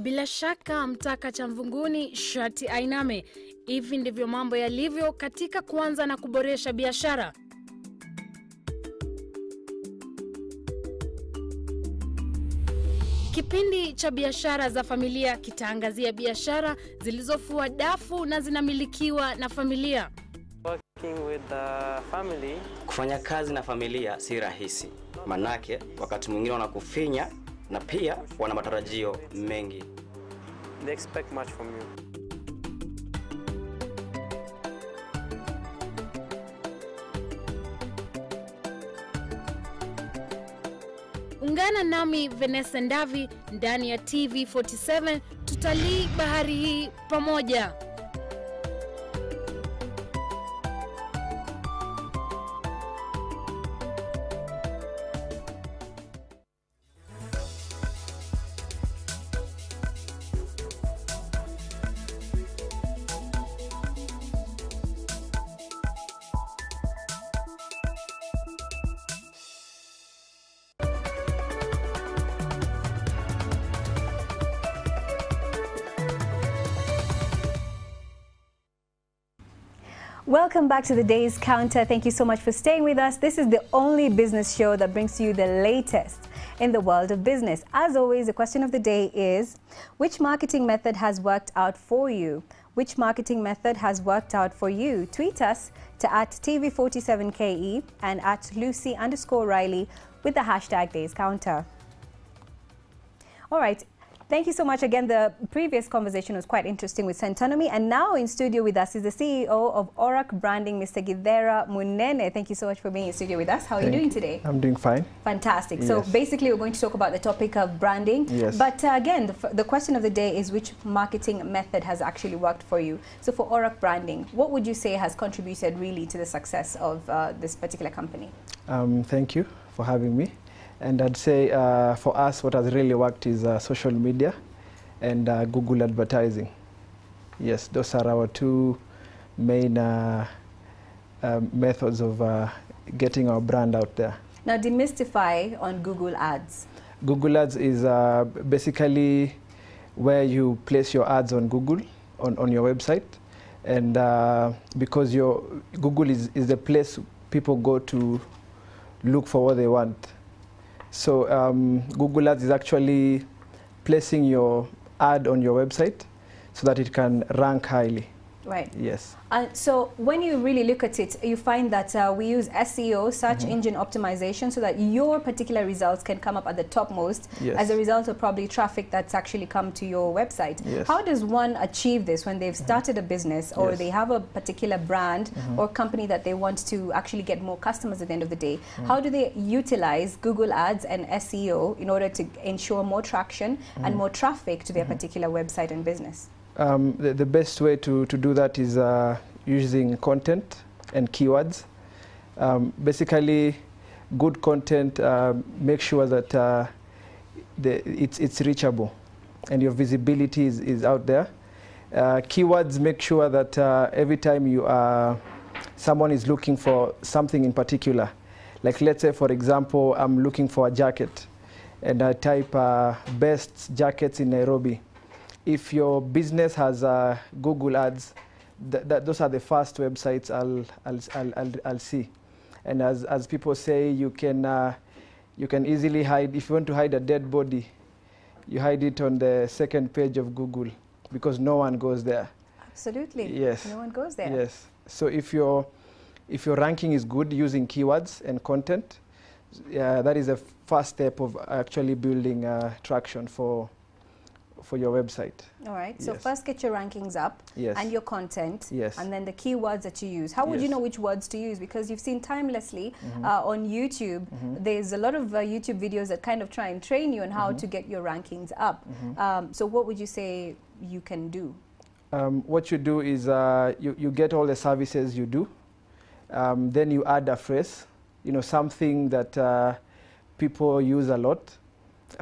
Bila shaka mtaka cha mvunguni shati ainame. Hivi ndivyo mambo yalivyo katika kuanza na kuboresha biashara. Kipindi cha biashara za familia kitaangazia biashara zilizofua dafu na zinamilikiwa na familia. Working with the family. Kufanya kazi na familia si rahisi. Manake wakati mwingine wanakufinya na pia wana matarajio mengi. They expect much from you. Ungana nami Vanessa Ndavi ndani ya TV47 tutalii bahari hii pamoja. Welcome back to the Day's Counter. Thank you so much for staying with us. This is the only business show that brings you the latest in the world of business. As always, the question of the day is, which marketing method has worked out for you? Which marketing method has worked out for you? Tweet us to @TV47KE and @Lucy_Riley with the hashtag Day's Counter. All right. Thank you so much. Again, the previous conversation was quite interesting with Centonomy. And now in studio with us is the CEO of Aurak Branding, Mr. Githera Munene. Thank you so much for being in studio with us. How are you doing today? I'm doing fine. Fantastic. Yes. So basically, we're going to talk about the topic of branding. Yes. But again, the question of the day is, which marketing method has actually worked for you? So for Aurak Branding, what would you say has contributed really to the success of this particular company? Thank you for having me. And I'd say for us, what has really worked is social media and Google advertising. Yes, those are our two main methods of getting our brand out there. Now, demystify on Google Ads. Google Ads is basically where you place your ads on Google, on your website. And because Google is the place people go to look for what they want. So Google Ads is actually placing your ad on your website so that it can rank highly. Right. Yes. So when you really look at it, you find that we use SEO, search engine optimization, so that your particular results can come up at the topmost as a result of probably traffic that's actually come to your website. Yes. How does one achieve this when they've started a business or they have a particular brand or company that they want to actually get more customers at the end of the day? How do they utilize Google Ads and SEO in order to ensure more traction and more traffic to their particular website and business? The best way to do that is using content and keywords. Basically, good content make sure that it's reachable and your visibility is out there. Keywords make sure that every time someone is looking for something in particular, like let's say for example, I'm looking for a jacket and I type best jackets in Nairobi. If your business has Google Ads, those are the first websites I'll see. And as people say, you can easily hide. If you want to hide a dead body, you hide it on the second page of Google because no one goes there. Absolutely. Yes. No one goes there. Yes. So if your ranking is good using keywords and content, that is a first step of actually building traction for your website. All right. So Yes. first get your rankings up and your content and then the keywords that you use. How would you know which words to use? Because you've seen timelessly on YouTube, there's a lot of YouTube videos that kind of try and train you on how to get your rankings up. So what would you say you can do? What you do is you get all the services you do. Then you add a phrase, something that people use a lot,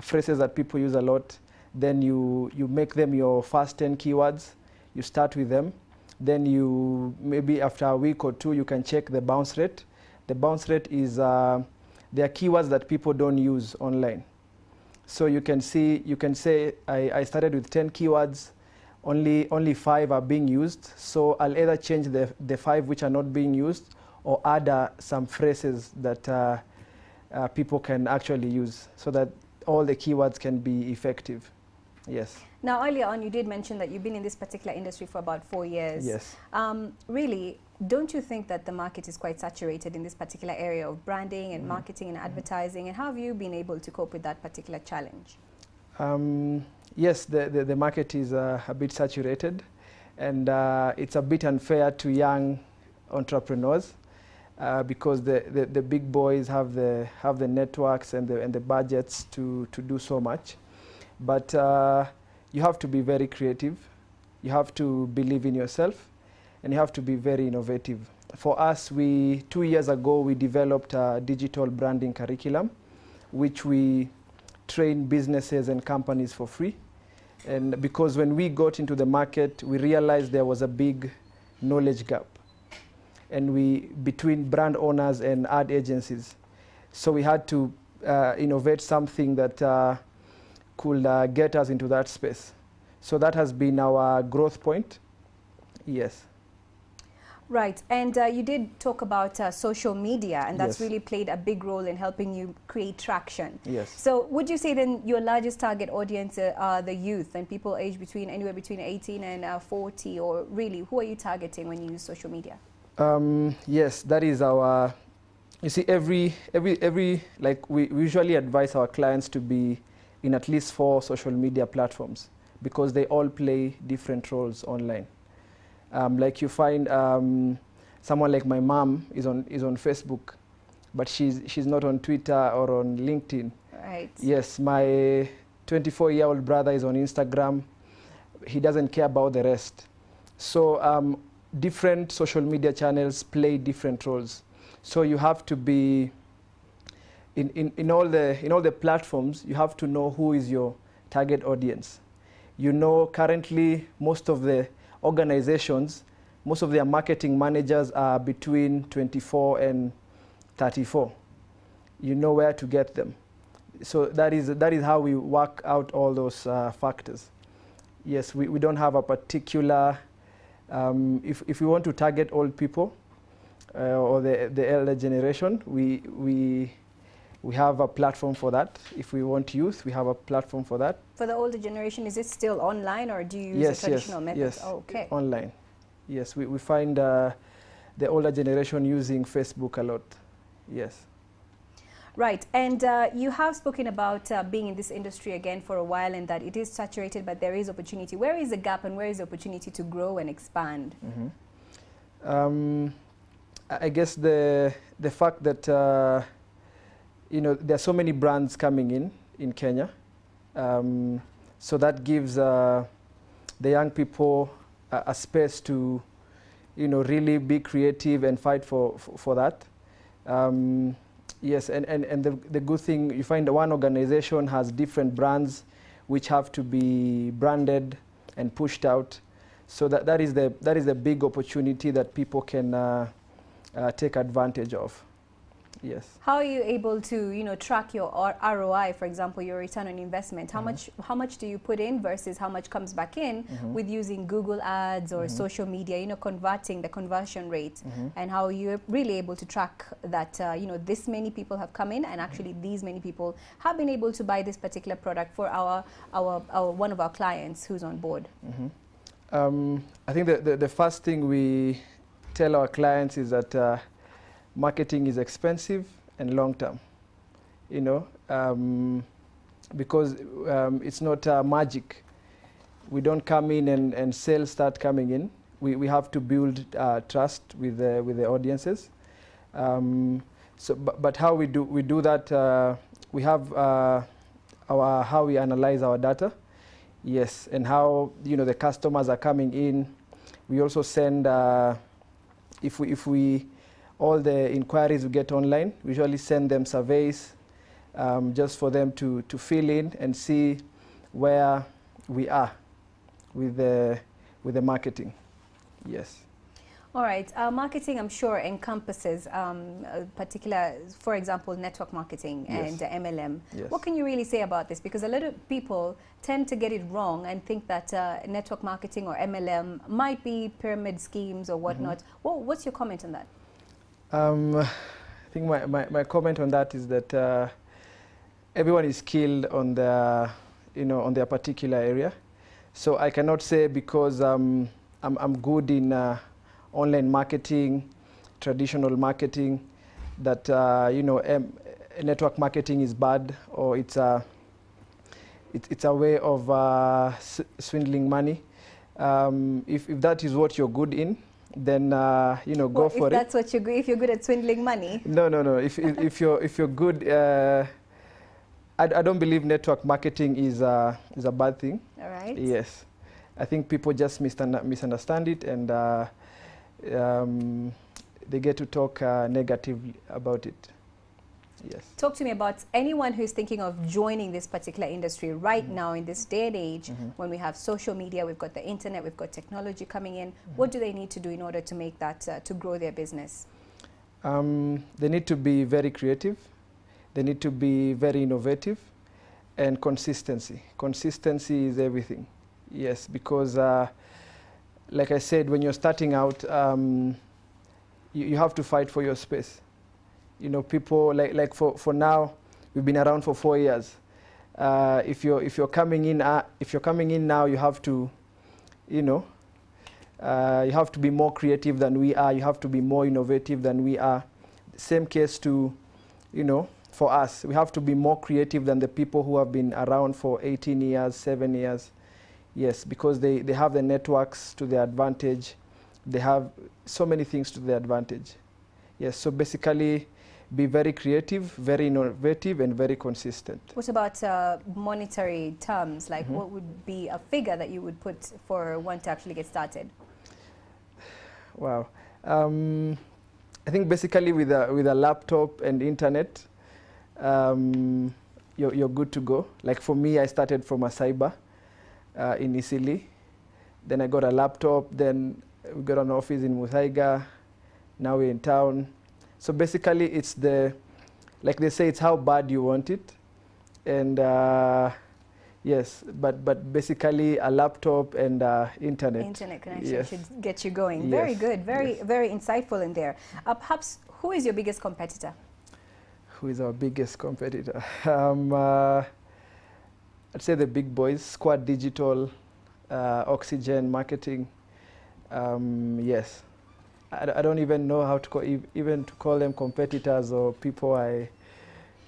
phrases that people use a lot. Then you make them your first 10 keywords. You start with them. Then maybe after a week or two, you can check the bounce rate. The bounce rate is, they are keywords that people don't use online. So you can say I started with 10 keywords, only 5 are being used. So I'll either change the 5 which are not being used, or add some phrases that people can actually use, so that all the keywords can be effective. Yes. Now, earlier on, you did mention that you've been in this particular industry for about 4 years. Yes. Really, don't you think that the market is quite saturated in this particular area of branding and marketing and advertising? And how have you been able to cope with that particular challenge? Yes, the market is a bit saturated, and it's a bit unfair to young entrepreneurs because the big boys have the networks and the budgets to do so much. But you have to be very creative, you have to believe in yourself, and you have to be very innovative. For us, 2 years ago, we developed a digital branding curriculum, which we train businesses and companies for free. And because when we got into the market, we realized there was a big knowledge gap between brand owners and ad agencies. So we had to innovate something that could get us into that space. So that has been our growth point. Yes. Right, and you did talk about social media, and that's Yes. really played a big role in helping you create traction. Yes. So would you say then your largest target audience are the youth and people aged anywhere between 18 and 40, or really, who are you targeting when you use social media? Yes, that is our, you see, like we usually advise our clients to be in at least 4 social media platforms, because they all play different roles online. Like you find someone like my mom is on Facebook, but she's not on Twitter or on LinkedIn. Right. Yes, my 24-year-old brother is on Instagram. He doesn't care about the rest. So different social media channels play different roles. So you have to be in all the platforms. You have to know who is your target audience. You know, currently most of the organizations, most of their marketing managers are between 24 and 34. You know where to get them. So that is how we work out all those factors. Yes, we don't have a particular, if we want to target old people or the elder generation, we have a platform for that. If we want youth, we have a platform for that. For the older generation, is it still online, or do you use a traditional method? Yes, oh, okay. Online. Yes, we find the older generation using Facebook a lot. Yes. Right, and you have spoken about being in this industry again for a while, and that it is saturated, but there is opportunity. Where is the gap, and where is the opportunity to grow and expand? Mm-hmm. I guess the fact that you know, there are so many brands coming in Kenya, so that gives the young people a space to, you know, really be creative and fight for that. Yes, and the good thing, you find that one organization has different brands which have to be branded and pushed out. So that is the big opportunity that people can take advantage of. Yes. How are you able to, you know, track your ROI, for example, your return on investment? How much do you put in versus how much comes back in with using Google Ads or social media, you know, converting the conversion rate, and how you're really able to track that, you know, this many people have come in, and actually these many people have been able to buy this particular product for our one of our clients who's on board? I think the first thing we tell our clients is that marketing is expensive and long-term, you know, because it's not magic. We don't come in and sales start coming in. We have to build trust with the audiences. But how we do that, we have how we analyze our data, yes, and how, you know, the customers are coming in. We also send if we all the inquiries we get online, we usually send them surveys just for them to fill in and see where we are with the marketing. Yes. All right, marketing, I'm sure, encompasses particular, for example, network marketing and MLM. Yes. What can you really say about this? Because a lot of people tend to get it wrong and think that network marketing or MLM might be pyramid schemes or whatnot. Well, what's your comment on that? I think my comment on that is that everyone is skilled on their, on their particular area. So I cannot say because I'm good in online marketing, traditional marketing, that network marketing is bad, or it's a way of swindling money. If that is what you're good in, then go for it. If that's what if you're good at swindling money. No. If you're good, I don't believe network marketing is a bad thing. All right. Yes, I think people just misunderstand it, and they get to talk negatively about it. Yes. Talk to me about anyone who's thinking of joining this particular industry right now in this day and age, when we have social media, we've got the internet, we've got technology coming in. What do they need to do in order to make that, to grow their business? They need to be very creative. They need to be very innovative, and consistency. Consistency is everything. Yes, because like I said, when you're starting out, you have to fight for your space. People like for now, we've been around for 4 years. If you're coming in now, you have to, you have to be more creative than we are. You have to be more innovative than we are. Same case to, for us, we have to be more creative than the people who have been around for 18 years, 7 years. Yes, because they have the networks to their advantage. They have so many things to their advantage. Yes, so basically be very creative, very innovative, and very consistent. What about monetary terms? Like what would be a figure that you would put for one to actually get started? Wow. I think basically with a laptop and internet, you're good to go. Like for me, I started from a cyber in Isili. Then I got a laptop. Then we got an office in Muthaiga. Now we're in town. So basically, it's like they say, it's how bad you want it. And yes, but basically a laptop and internet. Internet connection should get you going. Yes. Very good, very insightful in there. Perhaps, who is your biggest competitor? Who is our biggest competitor? I'd say the big boys, Squad Digital, Oxygen Marketing. Yes. I don't even know how to call them competitors or people I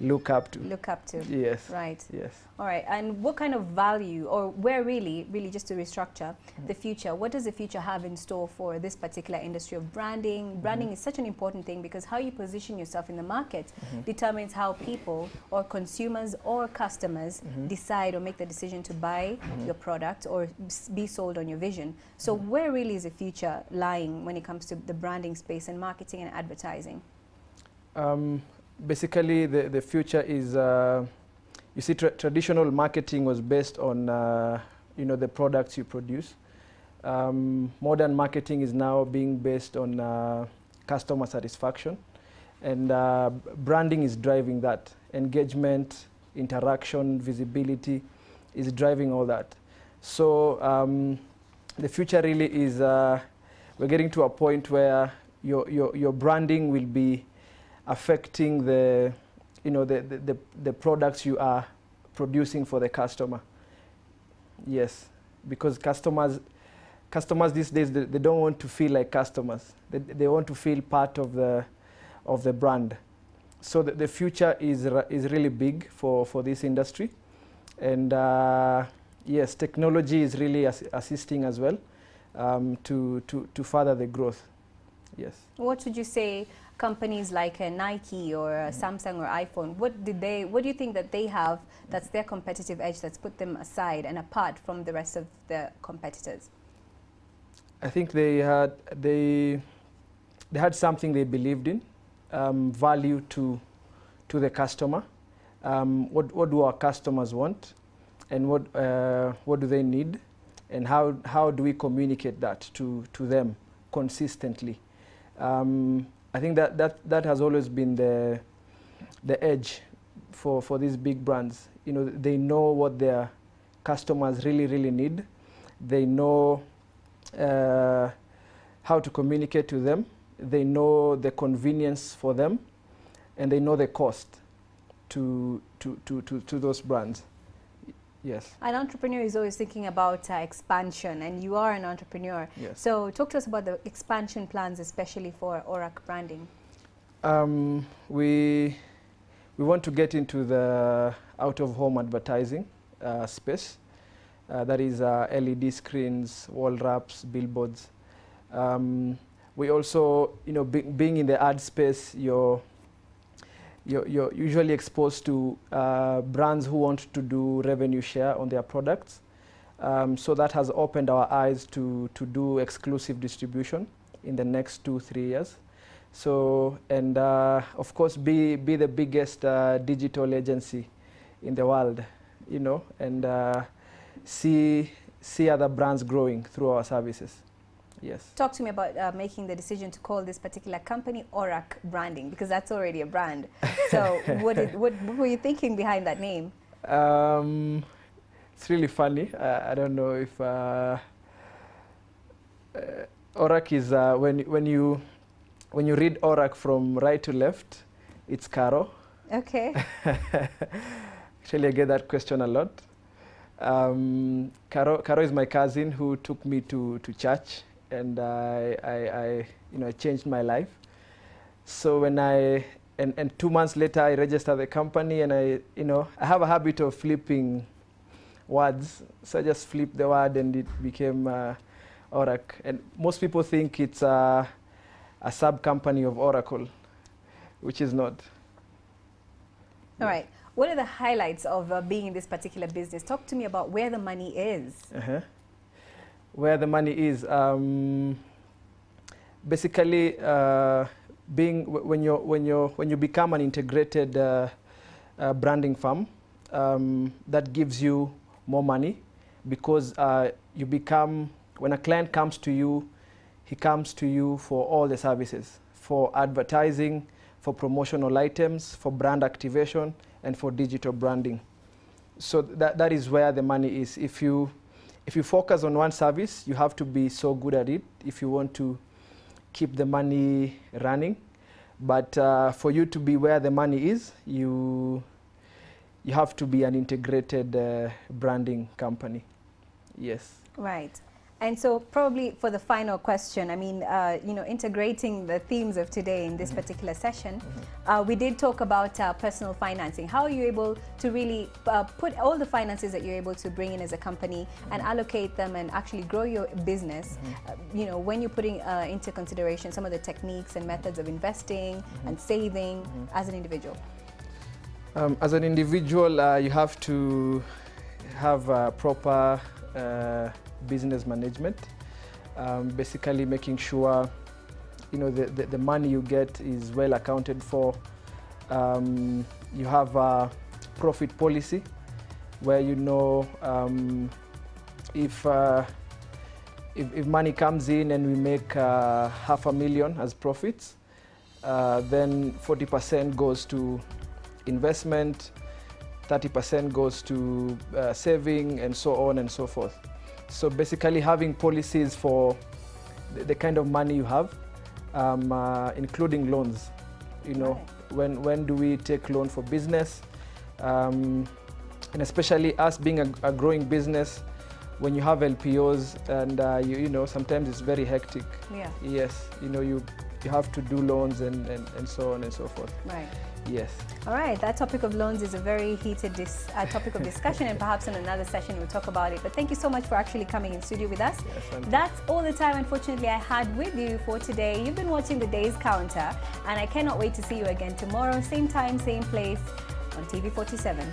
look up to. Look up to. Yes. Right. Yes. All right. And what kind of value, or where really just to restructure the future, what does the future have in store for this particular industry of branding? Branding is such an important thing because how you position yourself in the market determines how people or consumers or customers decide or make the decision to buy your product or be sold on your vision. So where really is the future lying when it comes to the branding space and marketing and advertising? Basically, the future is, you see, traditional marketing was based on, the products you produce. Modern marketing is now being based on customer satisfaction. And branding is driving that. Engagement, interaction, visibility is driving all that. So the future really is, we're getting to a point where your branding will be affecting the products you are producing for the customer. Yes, because customers these days, they don't want to feel like customers. They want to feel part of the brand. So the future is really big for this industry, and yes, technology is really assisting as well to further the growth. Yes. What would you say companies like Nike or Samsung or iPhone, what do you think that they have that's their competitive edge that's put them aside and apart from the rest of the competitors? I think they had something they believed in, value to the customer. What do our customers want, and what do they need, and how do we communicate that to them consistently. I think that has always been the edge for these big brands. You know, they know what their customers really need. They know how to communicate to them. They know the convenience for them, and they know the cost to those brands. Yes. An entrepreneur is always thinking about expansion, and you are an entrepreneur. Yes. So talk to us about the expansion plans, especially for ORAC branding. We want to get into the out-of-home advertising space. That is LED screens, wall wraps, billboards. We also, you know, being in the ad space, you're usually exposed to brands who want to do revenue share on their products. So that has opened our eyes to do exclusive distribution in the next 2-3 years. So, and of course, be the biggest digital agency in the world, you know, and see other brands growing through our services. Yes. Talk to me about making the decision to call this particular company ORAC Branding, because that's already a brand. So what were you thinking behind that name? It's really funny. I don't know if ORAC is when you read ORAC from right to left, it's Caro. Okay. Actually, I get that question a lot. Caro is my cousin who took me to church, and I changed my life. So when and 2 months later, I registered the company, and I have a habit of flipping words. So I just flipped the word, and it became ORAC. And most people think it's a sub-company of Oracle, which is not. All right. What are the highlights of being in this particular business? Talk to me about where the money is. Where the money is, basically, when you become an integrated branding firm, that gives you more money, because you become, when a client comes to you, he comes to you for all the services, for advertising, for promotional items, for brand activation, and for digital branding. So that is where the money is. If you focus on one service, you have to be so good at it if you want to keep the money running. But for you to be where the money is, you have to be an integrated branding company. Yes. Right. And so probably for the final question, I mean, integrating the themes of today in this particular session, we did talk about personal financing. How are you able to really put all the finances that you're able to bring in as a company and allocate them and actually grow your business, when you're putting into consideration some of the techniques and methods of investing and saving as an individual? As an individual, you have to have proper business management, basically making sure the money you get is well accounted for. You have a profit policy where if money comes in and we make $500,000 as profits, then 40% goes to investment, 30% goes to saving, and so on and so forth. So basically having policies for the kind of money you have, including loans. When do we take loan for business? And especially us being a growing business, when you have LPOs and sometimes it's very hectic. Yeah. Yes, you have to do loans and so on and so forth. Right. Yes. All right, that topic of loans is a very heated topic of discussion, and perhaps in another session we'll talk about it. But thank you so much for actually coming in studio with us. Yes, that's all the time, unfortunately, I had with you for today. You've been watching The Day's Counter, and I cannot wait to see you again tomorrow, same time, same place, on TV47.